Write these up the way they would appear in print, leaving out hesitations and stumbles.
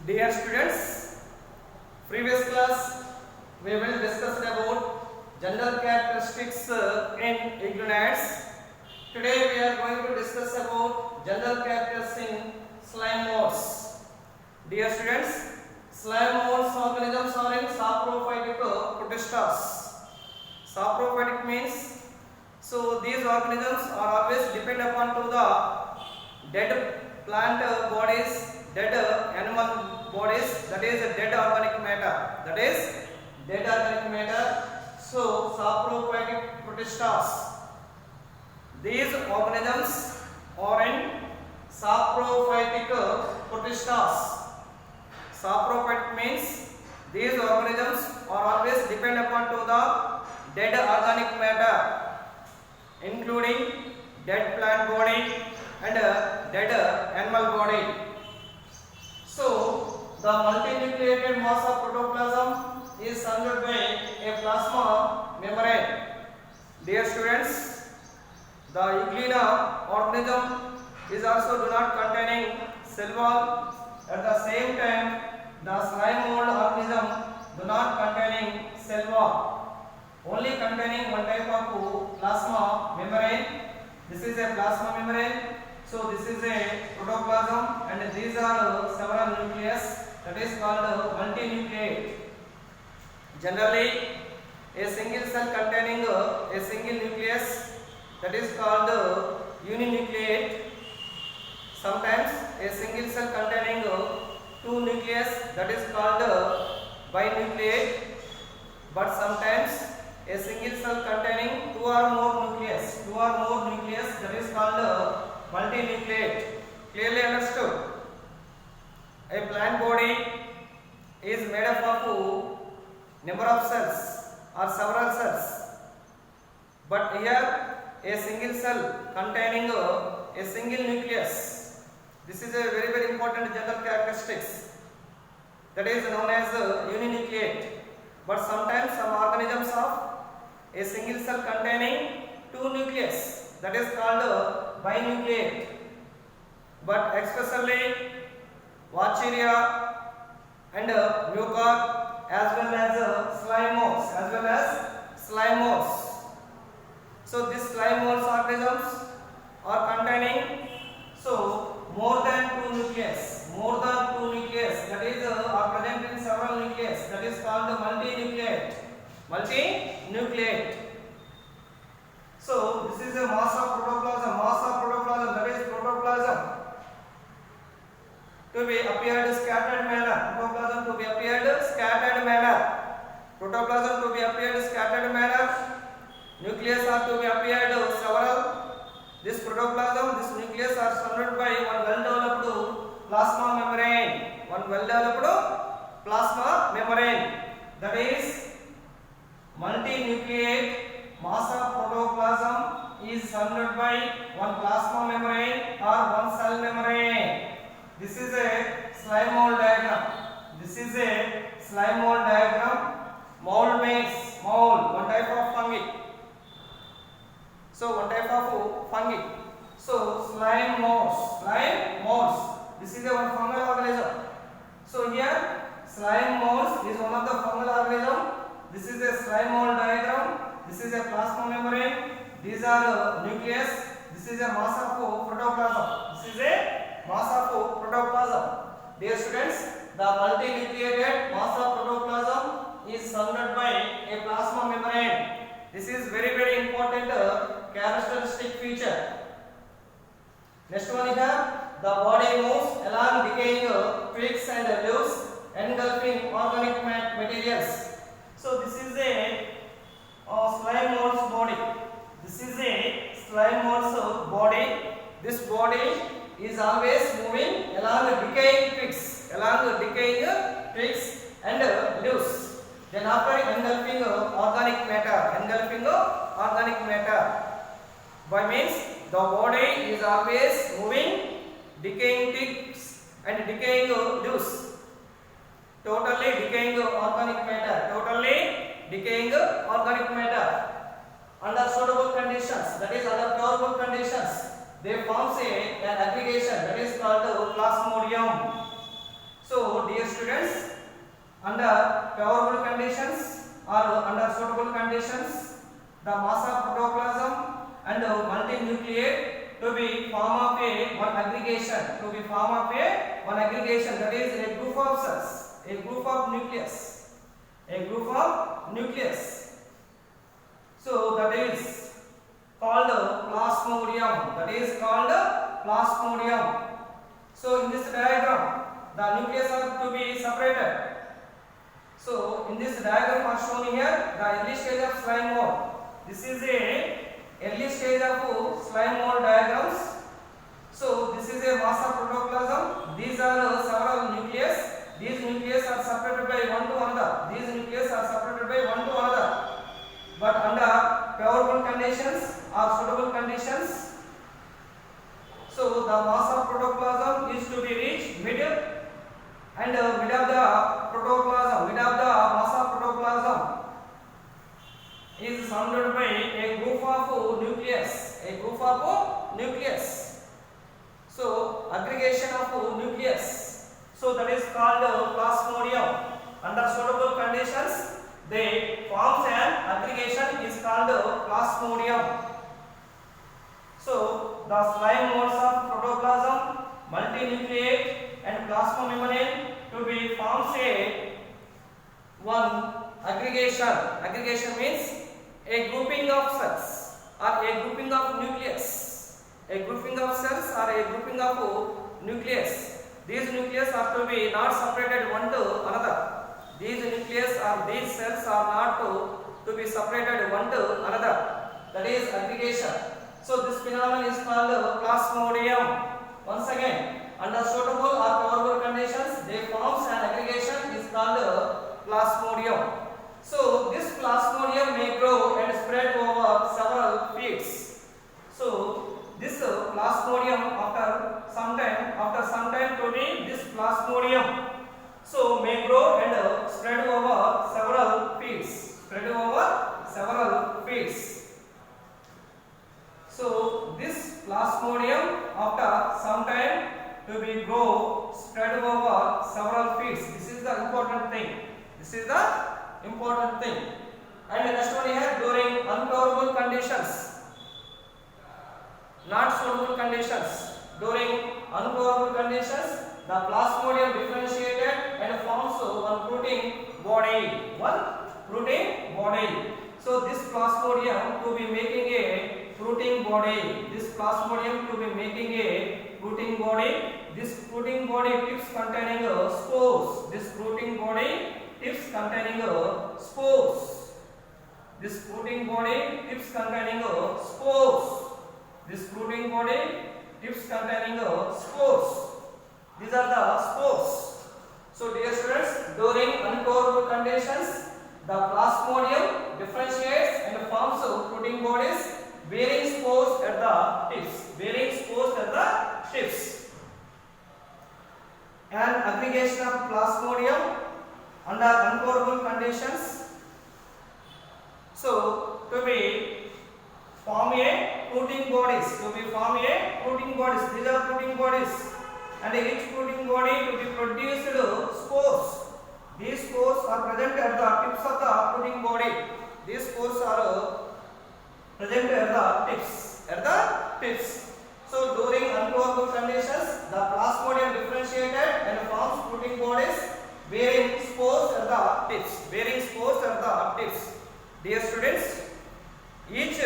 Dear students, previous class we will discuss about general characteristics in euglenids. Today we are going to discuss about general characteristics in slime molds. Dear students, slime molds organisms are in saprophytic protistas. Saprophytic means these organisms are always depend upon to the dead plant bodies, dead animal bodies, that is dead organic matter. That is dead organic matter. So saprophytic protistas. These organisms are in saprophytic protistas. Saprophytic means these organisms are always depend upon to the dead organic matter, including dead plant body and dead animal body. So the multinucleated mass of protoplasm is surrounded by a plasma membrane. Dear students, the euglena organism is also do not containing cell wall. At the same time, the slime mold organism do not containing cell wall, only containing one type of plasma membrane. This is a plasma membrane. So this is a protoplasm and these are several nucleus, that is called multinucleate. Generally, a single cell containing a single nucleus, that is called uninucleate. Sometimes a single cell containing two nucleus, that is called binucleate. But sometimes a single cell containing two or more nucleus, that is called multinucleate. Clearly understood? A plant body is made up of number of cells or several cells, but here a single cell containing a single nucleus. This is a very important general characteristics, that is known as uninucleate. But sometimes some organisms of a single cell containing two nucleus, that is called binucleate. But especially Wacheria and Mucor as well as slime molds. So these slime molds organisms are containing more than two nucleus, that is are present in several nucleus, that is called multinucleate. So this is a mass of protoplasm, that is protoplasm to be appeared scattered manner, protoplasm to be appeared scattered manner, nucleus are to be appeared several. This protoplasm, this nucleus are surrounded by one well-developed plasma membrane, that is multinucleate mass of protoplasm is surrounded by one plasma membrane or one cell membrane. This is a slime mold diagram. Mold means one type of fungi. So slime molds. This is a one fungal organism. So here slime molds is one of the fungal organism. This is a slime mold diagram. This is a plasma membrane. These are nucleus. This is a mass of protoplasm. Dear students, the multinucleated mass of protoplasm is surrounded by a plasma membrane. This is very important characteristic feature. Next one here, the body moves along decaying twigs and leaves engulfing organic materials. So this is a slime mold's body. This body is always moving along decaying twigs and leaves. Then after engulfing organic matter, by means the body is always moving decaying twigs and decaying leaves, totally decaying organic matter. Under suitable conditions, that is under favorable conditions, they forms an aggregation, that is called plasmodium. So dear under favorable conditions or under suitable conditions, the mass of protoplasm and multinucleate to be form of a one aggregation, that is a group of cells, a group of nucleus. So that is called plasmodium. So in this diagram, the nucleus are to be separated. So in this diagram are shown here the early stage of slime mold. This is a early stage of slime mold diagrams. So this is a mass of protoplasm. These are several nucleus. These nucleus are separated by one to another. But under favorable conditions or suitable conditions, so the mass of protoplasm is to be reached middle, and mid of the mass of protoplasm is surrounded by a group of nucleus. So aggregation of nucleus. So that is called plasmodium. Under suitable conditions, they forms an aggregation is called plasmodium. So the slime molds of protoplasm, multinucleate and plasmamembrane to be forms a one aggregation. Aggregation means a grouping of cells or a grouping of nucleus. A grouping of cells or a grouping of nucleus. These nucleus are to be not separated one to another. These nucleus or these cells are not to be separated one to another. That is aggregation. So this phenomenon is called plasmodium. Once again, under suitable or favorable conditions, they forms an aggregation is called plasmodium. So this plasmodium may grow and spread over several feet. So this plasmodium after some time to be this plasmodium. So may grow and spread over several feet. So this plasmodium after some time to be grow spread over several feet. This is the important thing. And next one here, during unfavorable conditions, not suitable conditions. During unfavorable conditions, the plasmodium differentiated and forms one protein body. So this plasmodium to be making a protein body. This protein body tips containing spores. This protein body tips containing spores. These are the spores. So dear students, during unfavorable conditions, the plasmodium differentiates and forms protein bodies bearing spores at the tips. An aggregation of plasmodium under unfavorable conditions. So to be form a protein bodies. These are protein bodies. And each protein body to be produced spores. These spores are present at the tips of the protein body. So during unfavorable conditions, the plasmodium differentiated and forms protein bodies bearing spores at the tips. Dear students, each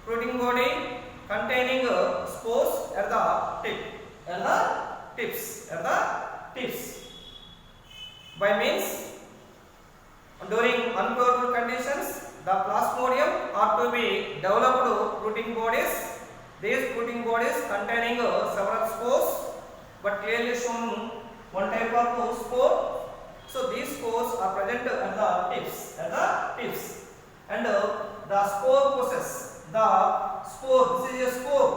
protein body containing spores at the tips. By means, during unfavorable conditions, the plasmodium are to be developed protein bodies. These protein bodies containing several spores, but clearly shown one type of spore. So these spores are present at the tips. And the spore possess this is a spore.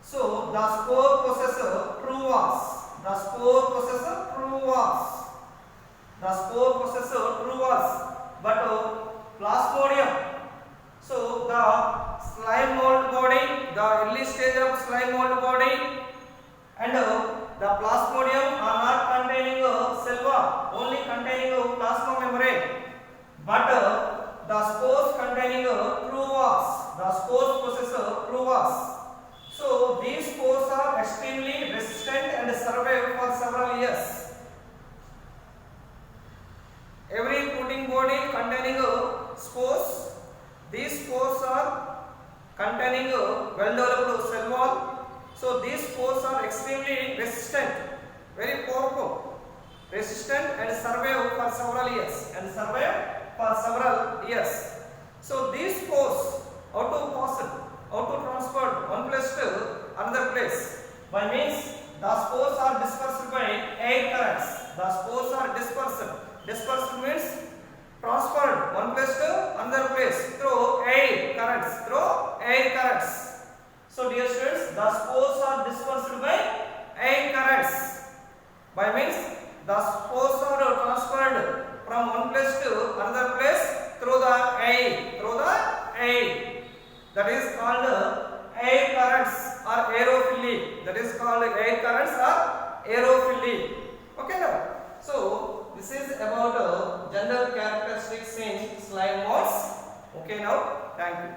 So the spore possesses true walls. But plasmodium. So the slime mold body, the early stage of slime mold body, and the plasmodium are not containing cell wall, only contain but the spores containing true was, the spores possess true was. So these spores are extremely resistant and survive for several years. Every fruiting body containing spores, these spores are containing a well developed cell wall. So these spores are extremely resistant, very powerful, resistant and survive for several years, So these spores how to pass it, how to transfer one place to another place? By means the spores are dispersed by air currents. The spores are dispersed. Dispersed means transferred one place to another place through air currents. So dear students, the spores are dispersed by air currents. By means the spores are transferred from one place to another place through the air. That is called air currents or aerophily. Okay now. So this is about general characteristics in slime moths. Okay now. Thank you.